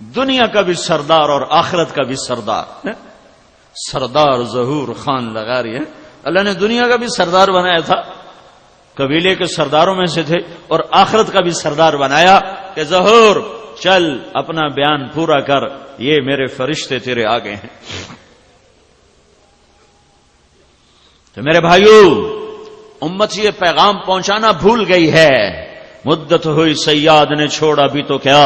دنیا کا بھی سردار اور آخرت کا بھی سردار. سردار ظہور خان لغاری ہے. اللہ نے دنیا کا بھی سردار بنایا تھا، قبیلے کے سرداروں میں سے تھے، اور آخرت کا بھی سردار بنایا کہ ظہور چل اپنا بیان پورا کر، یہ میرے فرشتے تیرے آگے ہیں. تو میرے بھائیو، امت یہ پیغام پہنچانا بھول گئی ہے. مدت ہوئی سیاد نے چھوڑا بھی تو کیا،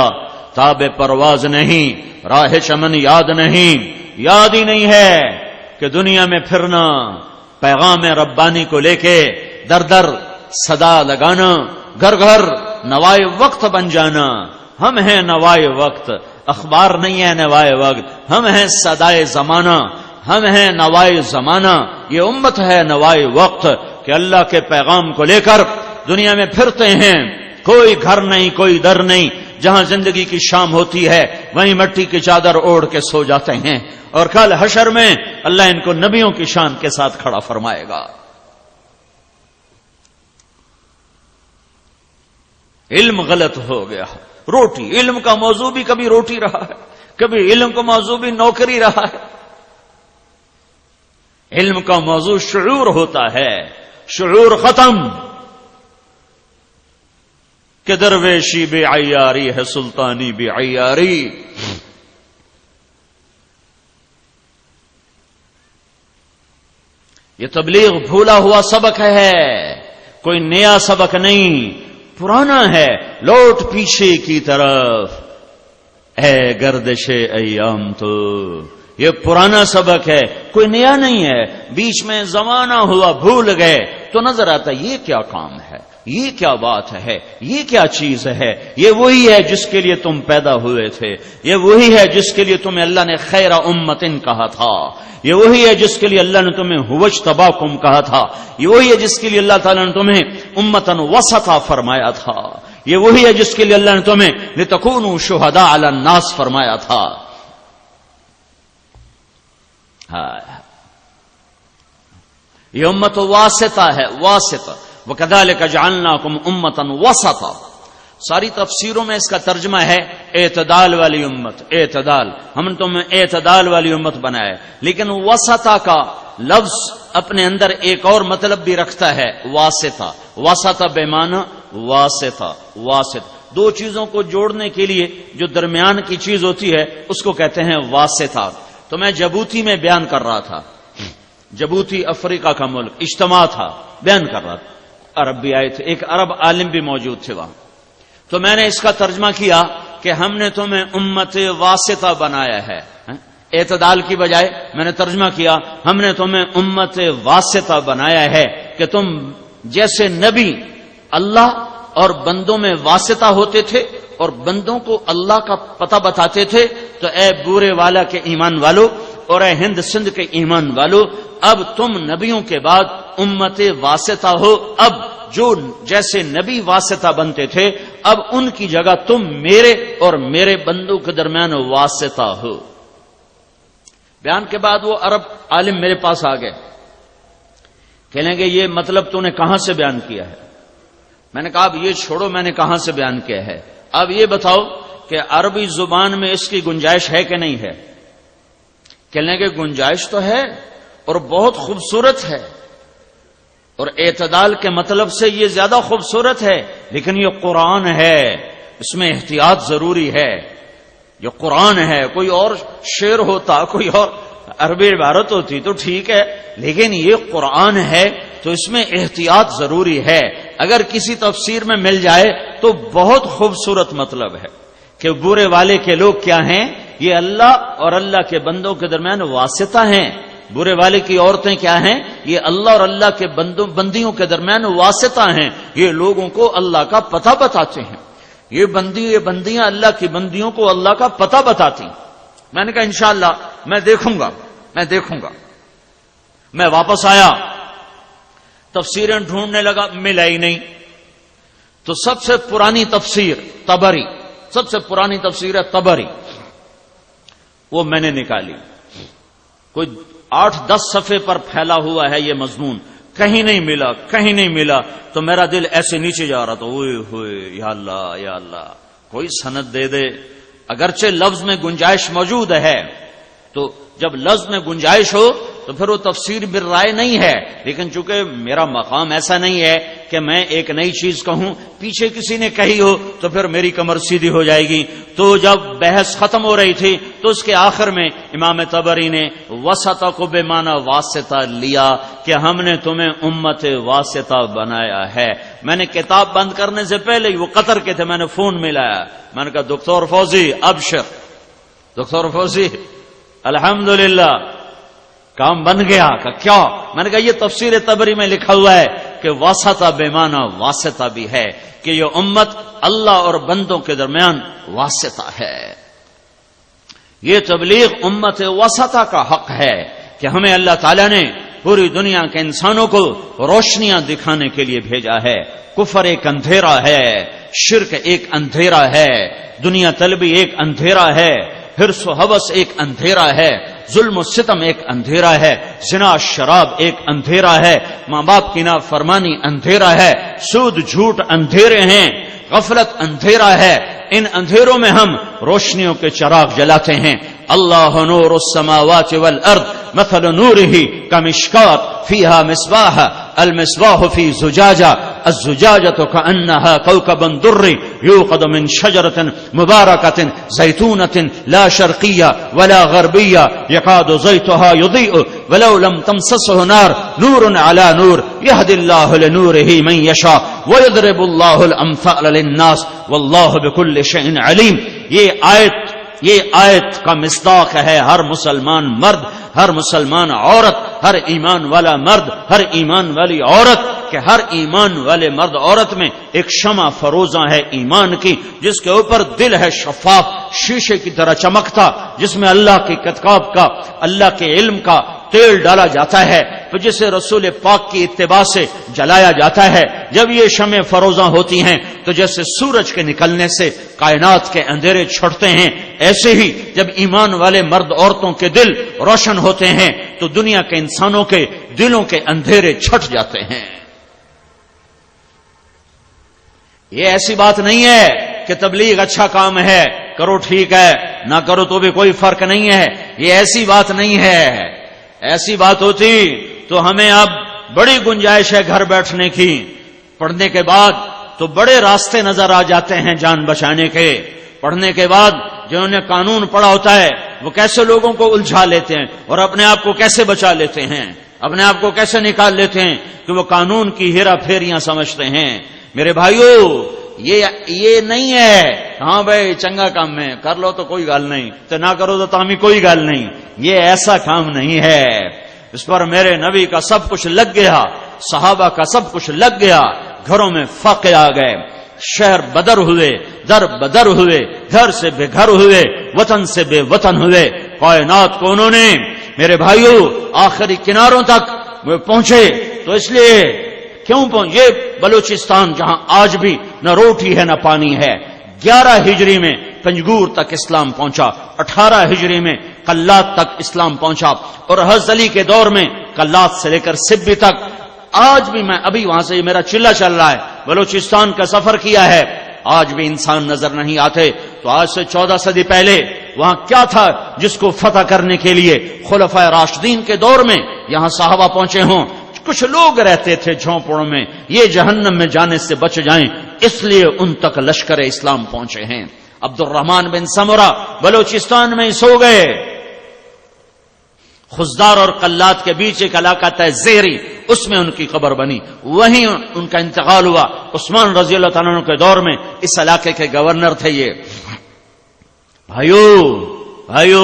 تاب پرواز نہیں، راہ چمن یاد نہیں. یاد ہی نہیں ہے کہ دنیا میں پھرنا، پیغام ربانی کو لے کے در در صدا لگانا، گھر گھر نوائے وقت بن جانا. ہم ہیں نوائے وقت، اخبار نہیں ہے نوائے وقت. ہم ہیں صدائے زمانہ، ہم ہیں نوائے زمانہ. یہ امت ہے نوائے وقت کہ اللہ کے پیغام کو لے کر دنیا میں پھرتے ہیں. کوئی گھر نہیں، کوئی در نہیں. جہاں زندگی کی شام ہوتی ہے وہیں مٹی کی چادر اوڑھ کے سو جاتے ہیں، اور کل حشر میں اللہ ان کو نبیوں کی شان کے ساتھ کھڑا فرمائے گا. علم غلط ہو گیا. روٹی، علم کا موضوع بھی کبھی روٹی رہا ہے، کبھی علم کا موضوع بھی نوکری رہا ہے. علم کا موضوع شعور ہوتا ہے. شعور ختم کہ درویشی بے عیاری ہے، سلطانی بے عیاری. یہ تبلیغ بھولا ہوا سبق ہے، کوئی نیا سبق نہیں، پرانا ہے. لوٹ پیچھے کی طرف، اے گردش ایام تو یہ پرانا سبق ہے، کوئی نیا نہیں ہے. بیچ میں زمانہ ہوا، بھول گئے تو نظر آتا یہ کیا کام ہے، یہ کیا بات ہے، یہ کیا چیز ہے. یہ وہی ہے جس کے لیے تم پیدا ہوئے تھے، یہ وہی ہے جس کے لیے تمہیں اللہ نے خیر امتن کہا تھا، یہ وہی ہے جس کے لیے اللہ نے تمہیں ہوجتباکم کہا تھا، یہ وہی ہے جس کے لیے اللہ تعالیٰ نے تمہیں امتن وسطا فرمایا تھا، یہ وہی ہے جس کے لیے اللہ نے تمہیں لتکونوا شہداء علی الناس فرمایا تھا. یہ امت واسطہ ہے، واسطہ. وَكَذَلِكَ جَعَلْنَاكُمْ أُمَّةً وَسَطًا. ساری تفسیروں میں اس کا ترجمہ ہے اعتدال والی امت. اعتدال، ہم نے تمہیں اعتدال والی امت بنایا. لیکن وسطا کا لفظ اپنے اندر ایک اور مطلب بھی رکھتا ہے، واسطہ. وسطہ بے معنی واسطہ، واسط. دو چیزوں کو جوڑنے کے لیے جو درمیان کی چیز ہوتی ہے اس کو کہتے ہیں واسطہ. تو میں جبوتی میں بیان کر رہا تھا، جبوتی افریقہ کا ملک، اجتماع تھا، بیان کر رہا تھا. عرب بھی آئے تھے، ایک عرب عالم بھی موجود تھے وہاں. تو میں نے اس کا ترجمہ کیا کہ ہم نے تمہیں امت واسطہ بنایا ہے. اعتدال کی بجائے میں نے ترجمہ کیا ہم نے تمہیں امت واسطہ بنایا ہے کہ تم جیسے نبی اللہ اور بندوں میں واسطہ ہوتے تھے اور بندوں کو اللہ کا پتہ بتاتے تھے، تو اے بورے والا کے ایمان والو اور اے ہند سندھ کے ایمان والو، اب تم نبیوں کے بعد امت واسطہ ہو. اب جو جیسے نبی واسطہ بنتے تھے اب ان کی جگہ تم میرے اور میرے بندوں کے درمیان واسطہ ہو. بیان کے بعد وہ عرب عالم میرے پاس آ گئے، کہنے گے یہ مطلب تو نے کہاں سے بیان کیا ہے؟ میں نے کہا اب یہ چھوڑو میں نے کہاں سے بیان کیا ہے، اب یہ بتاؤ کہ عربی زبان میں اس کی گنجائش ہے کہ نہیں ہے؟ کہنے کے گنجائش تو ہے اور بہت خوبصورت ہے، اور اعتدال کے مطلب سے یہ زیادہ خوبصورت ہے، لیکن یہ قرآن ہے، اس میں احتیاط ضروری ہے. یہ قرآن ہے، کوئی اور شعر ہوتا، کوئی اور عربی عبارت ہوتی تو ٹھیک ہے، لیکن یہ قرآن ہے تو اس میں احتیاط ضروری ہے. اگر کسی تفسیر میں مل جائے تو بہت خوبصورت مطلب ہے کہ برے والے کے لوگ کیا ہیں؟ یہ اللہ اور اللہ کے بندوں کے درمیان واسطہ ہیں. برے والے کی عورتیں کیا ہیں؟ یہ اللہ اور اللہ کے بندیوں کے درمیان واسطہ ہیں. یہ لوگوں کو اللہ کا پتہ بتاتے ہیں. یہ بندیاں اللہ کی بندیوں کو اللہ کا پتہ بتاتی. میں نے کہا انشاءاللہ میں دیکھوں گا. میں واپس آیا، تفسیریں ڈھونڈنے لگا، ملا ہی نہیں. تو سب سے پرانی تفسیر طبری، سب سے پرانی تفسیر ہے طبری، وہ میں نے نکالی. کوئی 8-10 صفحے پر پھیلا ہوا ہے یہ مضمون، کہیں نہیں ملا. تو میرا دل ایسے نیچے جا رہا تھا، اوئے ہوئے یا اللہ کوئی سند دے دے. اگرچہ لفظ میں گنجائش موجود ہے، تو جب لفظ میں گنجائش ہو تو پھر وہ تفسیر بالرائے نہیں ہے، لیکن چونکہ میرا مقام ایسا نہیں ہے کہ میں ایک نئی چیز کہوں، پیچھے کسی نے کہی ہو تو پھر میری کمر سیدھی ہو جائے گی۔ تو جب بحث ختم ہو رہی تھی تو اس کے آخر میں امام طبری نے وسطہ کو بے معنی واسطہ لیا کہ ہم نے تمہیں امت واسطہ بنایا ہے۔ میں نے کتاب بند کرنے سے پہلے ہی، وہ قطر کے تھے، میں نے فون ملایا، میں نے کہا دکتور فوزی ابشر، دکتور فوزی الحمدللہ کام بن گیا۔ کہ کیا؟ میں نے کہا یہ تفسیر طبری میں لکھا ہوا ہے کہ واسطہ بے معنی واسطہ بھی ہے، کہ یہ امت اللہ اور بندوں کے درمیان واسطہ ہے۔ یہ تبلیغ امت وسطہ کا حق ہے کہ ہمیں اللہ تعالیٰ نے پوری دنیا کے انسانوں کو روشنیاں دکھانے کے لیے بھیجا ہے۔ کفر ایک اندھیرا ہے، شرک ایک اندھیرا ہے، دنیا طلبی ایک اندھیرا ہے، حرص و ہوس ایک اندھیرا ہے، ظلم و ستم ایک اندھیرا ہے، زنا شراب ایک اندھیرا ہے، ماں باپ کی نافرمانی اندھیرا ہے، سود جھوٹ اندھیرے ہیں، غفلت اندھیرا ہے۔ ان اندھیروں میں ہم روشنیوں کے چراغ جلاتے ہیں۔ اللہ نور السماوات والارض مثل نورہ کمشکات فیہا مصباح المصباح فی زجاجہ الزجاجة كأنها كوكب دري يوقد من شجرة مباركة زيتونة لا شرقية ولا غربية يكاد زيتها يضيء ولو لم تمسسه نار نور على نور يهدي الله لنوره من يشاء ويضرب الله الأمثال للناس والله بكل شيء عليم۔ یہ آیت کا مصداق ہے ہر مسلمان مرد، ہر مسلمان عورت، ہر ایمان والا مرد، ہر ایمان والی عورت، کہ ہر ایمان والے مرد عورت میں ایک شمع فروزاں ہے ایمان کی، جس کے اوپر دل ہے شفاف شیشے کی طرح چمکتا، جس میں اللہ کی کتاب کا، اللہ کے علم کا تیل ڈالا جاتا ہے، تو جسے رسول پاک کی اتباع سے جلایا جاتا ہے۔ جب یہ شمع فروزاں ہوتی ہیں تو جیسے سورج کے نکلنے سے کائنات کے اندھیرے چھٹتے ہیں، ایسے ہی جب ایمان والے مرد عورتوں کے دل روشن ہوتے ہیں تو دنیا کے انسانوں کے دلوں کے اندھیرے چھٹ جاتے ہیں۔ یہ ایسی بات نہیں ہے کہ تبلیغ اچھا کام ہے، کرو ٹھیک ہے، نہ کرو تو بھی کوئی فرق نہیں ہے، یہ ایسی بات نہیں ہے۔ ایسی بات ہوتی تو ہمیں اب بڑی گنجائش ہے گھر بیٹھنے کی، پڑھنے کے بعد تو بڑے راستے نظر آ جاتے ہیں جان بچانے کے۔ پڑھنے کے بعد جنہوں نے قانون پڑھا ہوتا ہے وہ کیسے لوگوں کو الجھا لیتے ہیں اور اپنے آپ کو کیسے بچا لیتے ہیں، اپنے آپ کو کیسے نکال لیتے ہیں کہ وہ قانون کی ہیرا پھیریاں سمجھتے ہیں۔ میرے بھائیو، یہ نہیں ہے ہاں بھائی چنگا کام ہے کر لو تو کوئی گال نہیں، تو نہ کرو تو تامی کوئی گال نہیں، یہ ایسا کام نہیں ہے۔ اس پر میرے نبی کا سب کچھ لگ گیا، صحابہ کا سب کچھ لگ گیا، گھروں میں فاقے آ گئے، شہر بدر ہوئے، در بدر ہوئے، گھر سے بے گھر ہوئے، وطن سے بے وطن ہوئے، کائنات کو انہوں نے میرے بھائیو آخری کناروں تک وہ پہنچے۔ تو اس لیے کیوں پہنچے؟ یہ بلوچستان جہاں آج بھی نہ روٹی ہے نہ پانی ہے، 11 ہجری میں پنجگور تک اسلام پہنچا، 18 ہجری میں قلات تک اسلام پہنچا، اور حضرت علی کے دور میں قلات سے لے کر سبی تک۔ آج بھی میں ابھی وہاں سے میرا چلہ چل رہا ہے، بلوچستان کا سفر کیا ہے، آج بھی انسان نظر نہیں آتے۔ تو آج سے 14 صدی پہلے وہاں کیا تھا جس کو فتح کرنے کے لیے خلفائے راشدین کے دور میں یہاں صحابہ پہنچے ہوں؟ کچھ لوگ رہتے تھے جھونپڑوں میں، یہ جہنم میں جانے سے بچ جائیں اس لیے ان تک لشکر اسلام پہنچے ہیں۔ عبد الرحمن بن سمرہ بلوچستان میں سو گئے، خزدار اور قلات کے بیچ ایک علاقہ تھا زہری، اس میں ان کی قبر بنی، وہیں ان کا انتقال ہوا۔ عثمان رضی اللہ تعالیٰ عنہ کے دور میں اس علاقے کے گورنر تھے یہ۔ بھائیو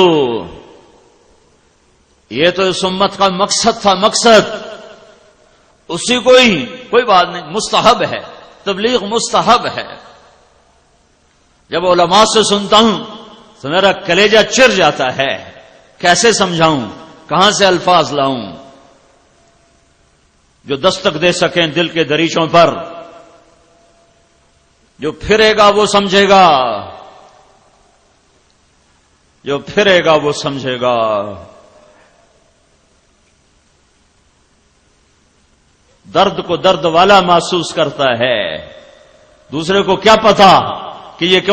یہ تو اس امت کا مقصد تھا، مقصد اسی کوئی بات نہیں، مستحب ہے، تبلیغ مستحب ہے۔ جب علماء سے سنتا ہوں تو میرا کلیجہ چر جاتا ہے، کیسے سمجھاؤں، کہاں سے الفاظ لاؤں جو دستک دے سکیں دل کے دریچوں پر۔ جو پھرے گا وہ سمجھے گا، جو پھرے گا وہ سمجھے گا۔ درد کو درد والا محسوس کرتا ہے، دوسرے کو کیا پتا کہ یہ کیوں